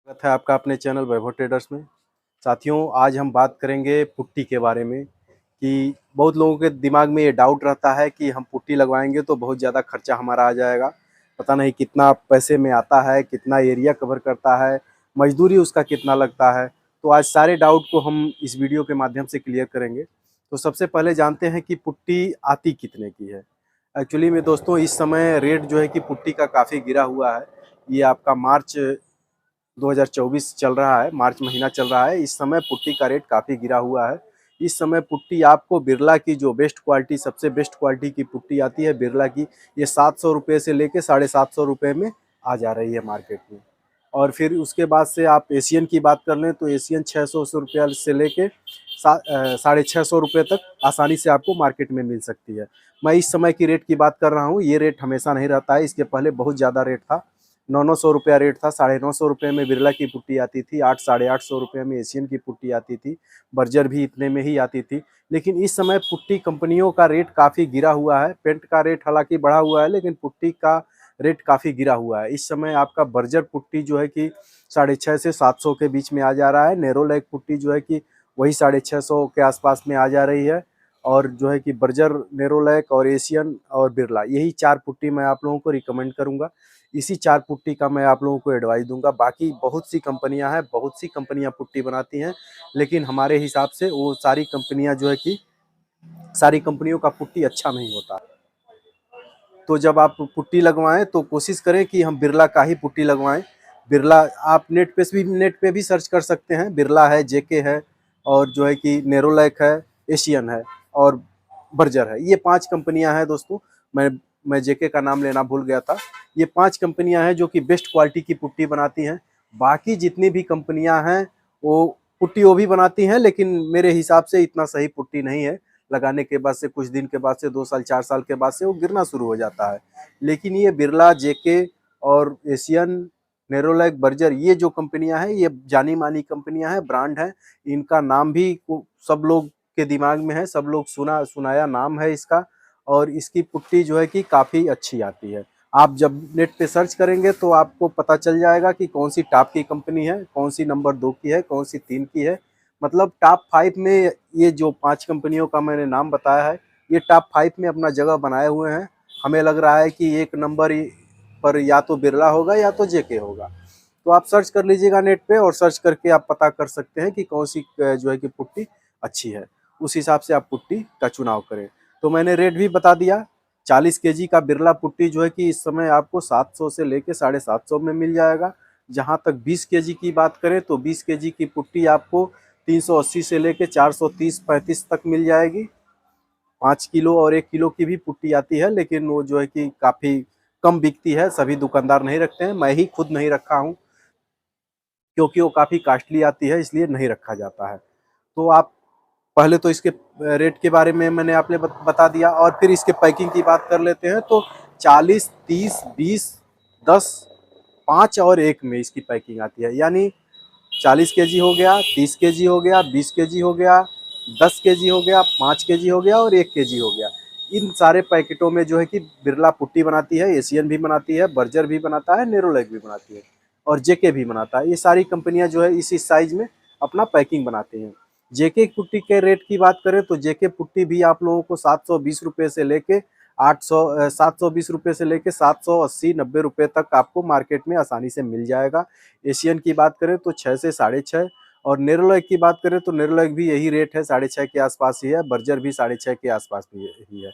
स्वागत है आपका अपने चैनल वैभव ट्रेडर्स में। साथियों, आज हम बात करेंगे पुट्टी के बारे में कि बहुत लोगों के दिमाग में ये डाउट रहता है कि हम पुट्टी लगवाएंगे तो बहुत ज़्यादा खर्चा हमारा आ जाएगा। पता नहीं कितना पैसे में आता है, कितना एरिया कवर करता है, मजदूरी उसका कितना लगता है। तो आज सारे डाउट को हम इस वीडियो के माध्यम से क्लियर करेंगे। तो सबसे पहले जानते हैं कि पुट्टी आती कितने की है। एक्चुअली में दोस्तों, इस समय रेट जो है कि पुट्टी का काफ़ी गिरा हुआ है। ये आपका मार्च 2024 चल रहा है, मार्च महीना चल रहा है। इस समय पुट्टी का रेट काफ़ी गिरा हुआ है। इस समय पुट्टी आपको बिरला की जो बेस्ट क्वालिटी, सबसे बेस्ट क्वालिटी की पुट्टी आती है बिरला की, ये 700 रुपये से लेके 750 रुपये में आ जा रही है मार्केट में। और फिर उसके बाद से आप एशियन की बात कर लें तो एशियन 600 रुपये से लेके 650 रुपये तक आसानी से आपको मार्केट में मिल सकती है। मैं इस समय की रेट की बात कर रहा हूँ, ये रेट हमेशा नहीं रहता है। इसके पहले बहुत ज़्यादा रेट था, 900 रुपया रेट था। 950 रुपये में बिरला की पुट्टी आती थी, 800 रुपये में एशियन की पुट्टी आती थी, बर्जर भी इतने में ही आती थी। लेकिन इस समय पुट्टी कंपनियों का रेट काफ़ी गिरा हुआ है। पेंट का रेट हालांकि बढ़ा हुआ है, लेकिन पुट्टी का रेट काफ़ी गिरा हुआ है। इस समय आपका बर्जर पुट्टी जो है कि 650 से 700 के बीच में आ जा रहा है। नेरो लेग पुट्टी जो है कि वही 650 के आसपास में आ जा रही है। और जो है कि बर्जर, नेरो लेग और एशियन और बिरला, यही 4 पुट्टी मैं आप लोगों को रिकमेंड करूंगा। इसी 4 पुट्टी का मैं आप लोगों को एडवाइस दूंगा। बाकी बहुत सी कंपनियां हैं, बहुत सी कंपनियां पुट्टी बनाती हैं, लेकिन हमारे हिसाब से वो सारी कंपनियां जो है कि सारी कंपनियों का पुट्टी अच्छा नहीं होता। तो जब आप पुट्टी लगवाएं तो कोशिश करें कि हम बिरला का ही पुट्टी लगवाएं। बिरला आप नेट पे भी सर्च कर सकते हैं। बिरला है, जेके है, और जो है कि नेरोलैक है, एशियन है और बर्जर है। ये 5 कंपनियां हैं दोस्तों। मैं जेके का नाम लेना भूल गया था। ये 5 कंपनियां हैं जो कि बेस्ट क्वालिटी की पुट्टी बनाती हैं। बाकी जितनी भी कंपनियां हैं वो पुट्टी वो भी बनाती हैं, लेकिन मेरे हिसाब से इतना सही पुट्टी नहीं है। लगाने के बाद से कुछ दिन के बाद से 2 साल 4 साल के बाद से वो गिरना शुरू हो जाता है। लेकिन ये बिरला, जेके और एशियन, नेरोलैक, बर्जर, ये जो कंपनियां हैं ये जानी मानी कंपनियां हैं, ब्रांड हैं। इनका नाम भी सब लोग के दिमाग में है, सब लोग सुना सुनाया नाम है इसका। और इसकी पुट्टी जो है कि काफ़ी अच्छी आती है। आप जब नेट पे सर्च करेंगे तो आपको पता चल जाएगा कि कौन सी टॉप की कंपनी है, कौन सी नंबर 2 की है, कौन सी 3 की है। मतलब टॉप 5 में ये जो 5 कंपनियों का मैंने नाम बताया है, ये टॉप 5 में अपना जगह बनाए हुए हैं। हमें लग रहा है कि 1 नंबर पर या तो बिरला होगा या तो जेके होगा। तो आप सर्च कर लीजिएगा नेट पे, और सर्च करके आप पता कर सकते हैं कि कौन सी जो है कि पुट्टी अच्छी है। उस हिसाब से आप पुट्टी का चुनाव करें। तो मैंने रेट भी बता दिया। 40 केजी का बिरला पुट्टी जो है कि इस समय आपको 700 से लेके 750 में मिल जाएगा। जहाँ तक 20 केजी की बात करें तो 20 केजी की पुट्टी आपको 380 से लेके 430-35 तक मिल जाएगी। 5 किलो और 1 किलो की भी पुट्टी आती है, लेकिन वो जो है कि काफ़ी कम बिकती है। सभी दुकानदार नहीं रखते हैं, मैं ही खुद नहीं रखा हूँ, क्योंकि वो काफ़ी कॉस्टली आती है, इसलिए नहीं रखा जाता है। तो आप पहले तो इसके रेट के बारे में मैंने आपने बता दिया, और फिर इसके पैकिंग की बात कर लेते हैं। तो 40, 30, 20, 10, 5 और 1 में इसकी पैकिंग आती है। यानी 40 केजी हो गया, 30 केजी हो गया, 20 केजी हो गया, 10 केजी हो गया, 5 केजी हो गया और 1 केजी हो गया। इन सारे पैकेटों में जो है कि बिरला पुट्टी बनाती है, एशियन भी बनाती है, बर्जर भी बनाता है, नेरोलैक भी बनाती है और जेके भी बनाता है। ये सारी कंपनियां जो है इसी साइज में अपना पैकिंग बनाती हैं। जेके पुट्टी के रेट की बात करें तो जेके पुट्टी भी आप लोगों को 720 रुपये से लेके 720 रुपये से लेके 780-90 रुपये तक आपको मार्केट में आसानी से मिल जाएगा। एशियन की बात करें तो 6 से 6.5, और नेरोलैक की बात करें तो नेरोलैक भी यही रेट है, 6.5 के आसपास ही है। बर्जर भी 6.5 के आसपास ही है।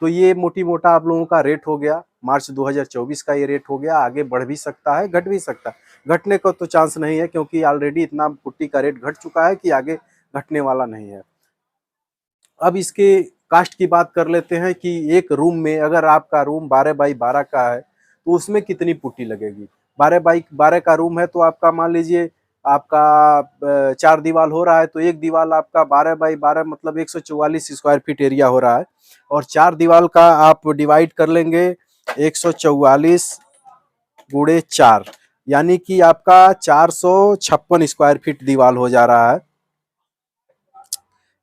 तो ये मोटी मोटा आप लोगों का रेट हो गया। मार्च 2024 का ये रेट हो गया। आगे बढ़ भी सकता है, घट भी सकता है। घटने का तो चांस नहीं है, क्योंकि ऑलरेडी इतना पुट्टी का रेट घट चुका है कि आगे घटने वाला नहीं है। अब इसके कास्ट की बात कर लेते हैं कि एक रूम में अगर आपका रूम 12 बाई 12 का है तो उसमें कितनी पुट्टी लगेगी। 12 बाई 12 का रूम है तो आपका मान लीजिए आपका 4 दीवार हो रहा है, तो एक दीवार आपका 12 बाई 12 मतलब 144 स्क्वायर फीट एरिया हो रहा है। और 4 दीवार का आप डिवाइड कर लेंगे 144 गुणे 4, यानी कि आपका 456 स्क्वायर फीट दीवार हो जा रहा है।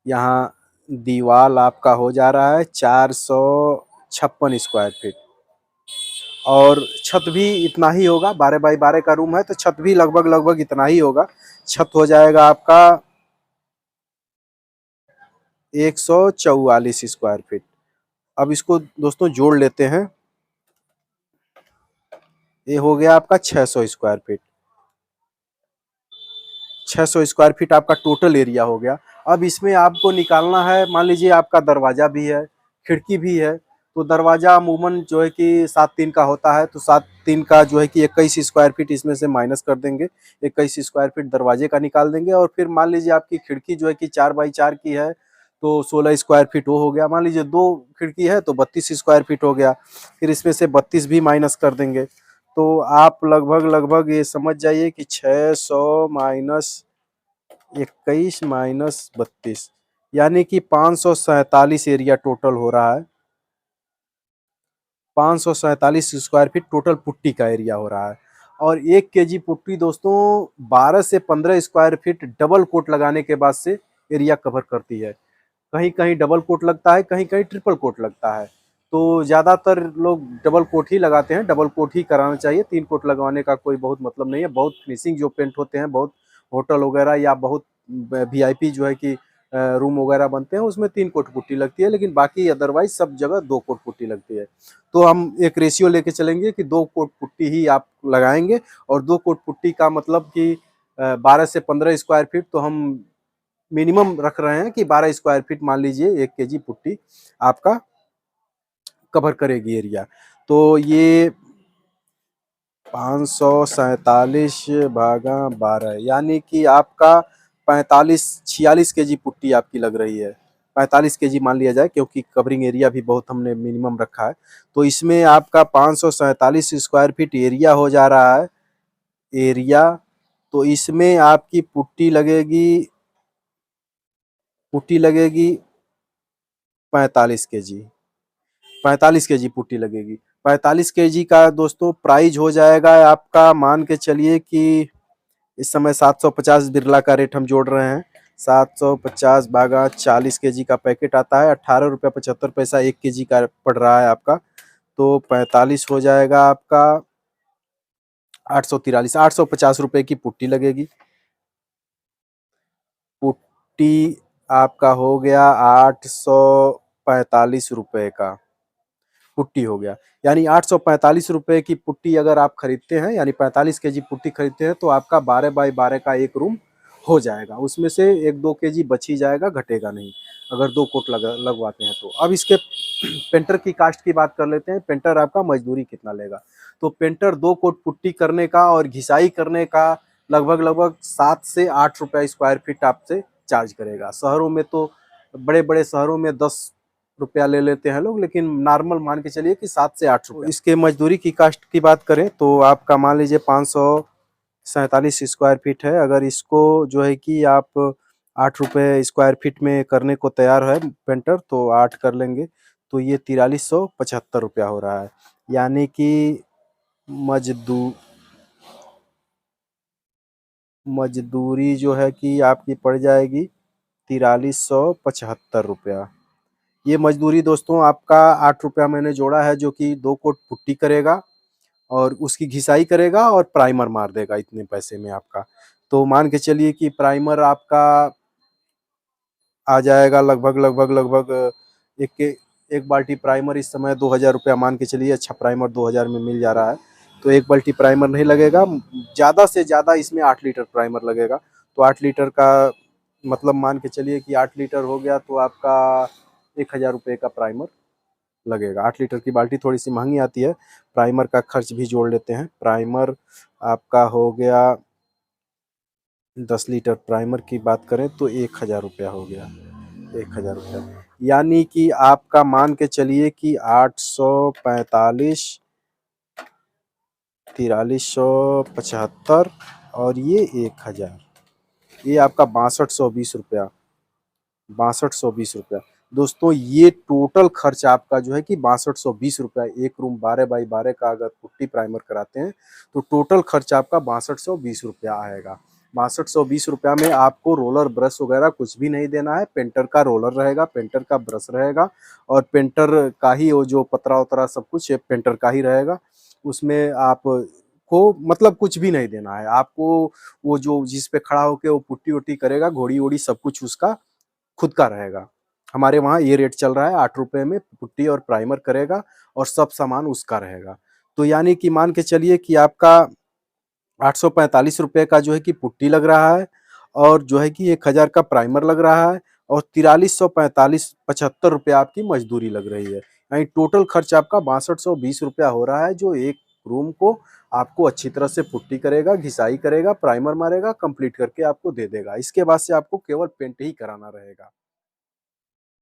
यहाँ दीवार आपका हो जा रहा है 456 स्क्वायर फीट। और छत भी इतना ही होगा, 12 बाई 12 का रूम है तो छत भी लगभग लगभग इतना ही होगा। छत हो जाएगा आपका 144 स्क्वायर फीट। अब इसको दोस्तों जोड़ लेते हैं। ये हो गया आपका 600 स्क्वायर फीट। 600 स्क्वायर फीट आपका टोटल एरिया हो गया। अब इसमें आपको निकालना है, मान लीजिए आपका दरवाजा भी है, खिड़की भी है, तो दरवाजा अमूमन जो है कि 7-3 का होता है, तो 7-3 का जो है कि 21 स्क्वायर फीट इसमें से माइनस कर देंगे। 21 स्क्वायर फीट दरवाजे का निकाल देंगे। और फिर मान लीजिए आपकी खिड़की जो है कि 4 बाई 4 की है, तो 16 स्क्वायर फीट वो हो गया। मान लीजिए 2 खिड़की है तो 32 स्क्वायर फीट हो गया। फिर इसमें से 32 भी माइनस कर देंगे। तो आप लगभग लगभग ये समझ जाइए कि 600 माइनस 21 माइनस 32, यानी कि 547 एरिया टोटल हो रहा है। 547 स्क्वायर फीट टोटल पुट्टी का एरिया हो रहा है। और 1 केजी पुट्टी दोस्तों 12 से 15 स्क्वायर फीट डबल कोट लगाने के बाद से एरिया कवर करती है। कहीं कहीं डबल कोट लगता है, कहीं कहीं ट्रिपल कोट लगता है। तो ज़्यादातर लोग डबल कोट ही लगाते हैं, डबल कोट ही कराना चाहिए। 3 कोट लगवाने का कोई बहुत मतलब नहीं है। बहुत फिनिशिंग जो पेंट होते हैं, बहुत होटल वगैरह या बहुत वीआईपी जो है कि रूम वगैरह बनते हैं उसमें 3 कोट पुट्टी लगती है, लेकिन बाकी अदरवाइज सब जगह 2 कोट पुट्टी लगती है। तो हम एक रेशियो लेके चलेंगे कि 2 कोट पुट्टी ही आप लगाएंगे। और 2 कोट पुट्टी का मतलब कि 12 से 15 स्क्वायर फीट तो हम मिनिमम रख रहे हैं कि 12 स्क्वायर फीट मान लीजिए 1 केजी पुट्टी आपका कवर करेगी एरिया। तो ये 547 भागा 12 यानी कि आपका 45-46 केजी पुट्टी आपकी लग रही है। 45 केजी मान लिया जाए, क्योंकि कवरिंग एरिया भी बहुत हमने मिनिमम रखा है। तो इसमें आपका 547 स्क्वायर फीट एरिया हो जा रहा है। एरिया तो इसमें आपकी पुट्टी लगेगी 45 केजी। 45 केजी पुट्टी लगेगी। 45 केजी का दोस्तों प्राइस हो जाएगा आपका, मान के चलिए कि इस समय 750 बिरला का रेट हम जोड़ रहे हैं। 750 भागा 40 केजी का पैकेट आता है, 18 रुपया 75 पैसा 1 केजी का पड़ रहा है आपका। तो 45 हो जाएगा आपका 843, 850 रुपए की पुट्टी लगेगी। पुट्टी आपका हो गया 845 रुपए का पुट्टी हो गया। यानी 845 रुपए की पुट्टी अगर आप खरीदते हैं, यानी 45 केजी पुट्टी खरीदते हैं, तो आपका 12 बाई 12 का एक रूम हो जाएगा। उसमें से 1-2 केजी बच ही जाएगा, घटेगा नहीं अगर 2 कोट लगवाते हैं तो। अब इसके पेंटर की कास्ट की बात कर लेते हैं। पेंटर आपका मजदूरी कितना लेगा। तो पेंटर 2 कोट पुट्टी करने का और घिसाई करने का लगभग लगभग 7 से 8 रुपया स्क्वायर फीट आपसे चार्ज करेगा। शहरों में तो, बड़े बड़े शहरों में 10 रुपया ले लेते हैं लोग, लेकिन नॉर्मल मान के चलिए कि 7 से 8 रुपया। इसके मजदूरी की कास्ट की बात करें तो आपका मान लीजिए 547 स्क्वायर फीट है। अगर इसको जो है कि आप 8 रुपये स्क्वायर फीट में करने को तैयार है पेंटर, तो 8 कर लेंगे तो ये 4375 रुपया हो रहा है। यानी कि मजदू मजदूरी जो है कि आपकी पड़ जाएगी 4375 रुपया। ये मजदूरी दोस्तों आपका 8 रुपया मैंने जोड़ा है, जो कि 2 कोट पुट्टी करेगा और उसकी घिसाई करेगा और प्राइमर मार देगा इतने पैसे में आपका। तो मान के चलिए कि प्राइमर आपका आ जाएगा लगभग लगभग लगभग एक एक बाल्टी प्राइमर इस समय 2000 रुपया मान के चलिए। अच्छा प्राइमर 2000 में मिल जा रहा है, तो एक बाल्टी प्राइमर नहीं लगेगा। ज़्यादा से ज़्यादा इसमें 8 लीटर प्राइमर लगेगा। तो 8 लीटर का मतलब मान के चलिए कि 8 लीटर हो गया तो आपका 1000 रुपये का प्राइमर लगेगा। 8 लीटर की बाल्टी थोड़ी सी महंगी आती है, प्राइमर का खर्च भी जोड़ लेते हैं। प्राइमर आपका हो गया 10 लीटर प्राइमर की बात करें तो 1000 रुपया हो गया। 1000 रुपया यानी कि आपका मान के चलिए कि 845, 4375 और ये 1000, ये आपका 6220 रुपया। 6220 रुपया दोस्तों, ये टोटल खर्च आपका जो है कि 6220 रुपया। एक रूम 12 बाई 12 का अगर पुट्टी प्राइमर कराते हैं तो टोटल खर्च आपका 6220 रुपया आएगा। 6220 रुपया में आपको रोलर ब्रश वगैरह कुछ भी नहीं देना है। पेंटर का रोलर रहेगा, पेंटर का ब्रश रहेगा और पेंटर का ही वो जो पतरा उतरा सब कुछ पेंटर का ही रहेगा। उसमें आप को मतलब कुछ भी नहीं देना है आपको। वो जो जिस पे खड़ा होके वो पुट्टी-वुट्टी करेगा, घोड़ी-वोड़ी सब कुछ उसका खुद का रहेगा। हमारे वहाँ ये रेट चल रहा है, ₹8 में पुट्टी और प्राइमर करेगा और सब सामान उसका रहेगा। तो यानी कि मान के चलिए कि आपका ₹845 का जो है कि पुट्टी लग रहा है और जो है कि 1000 का प्राइमर लग रहा है और 4345 ₹75 आपकी मजदूरी लग रही है। यानी टोटल खर्च आपका ₹6220 हो रहा है, जो एक रूम को आपको अच्छी तरह से पुट्टी करेगा, घिसाई करेगा, प्राइमर मारेगा, कंप्लीट करके आपको दे देगा। इसके बाद से आपको केवल पेंट ही कराना रहेगा।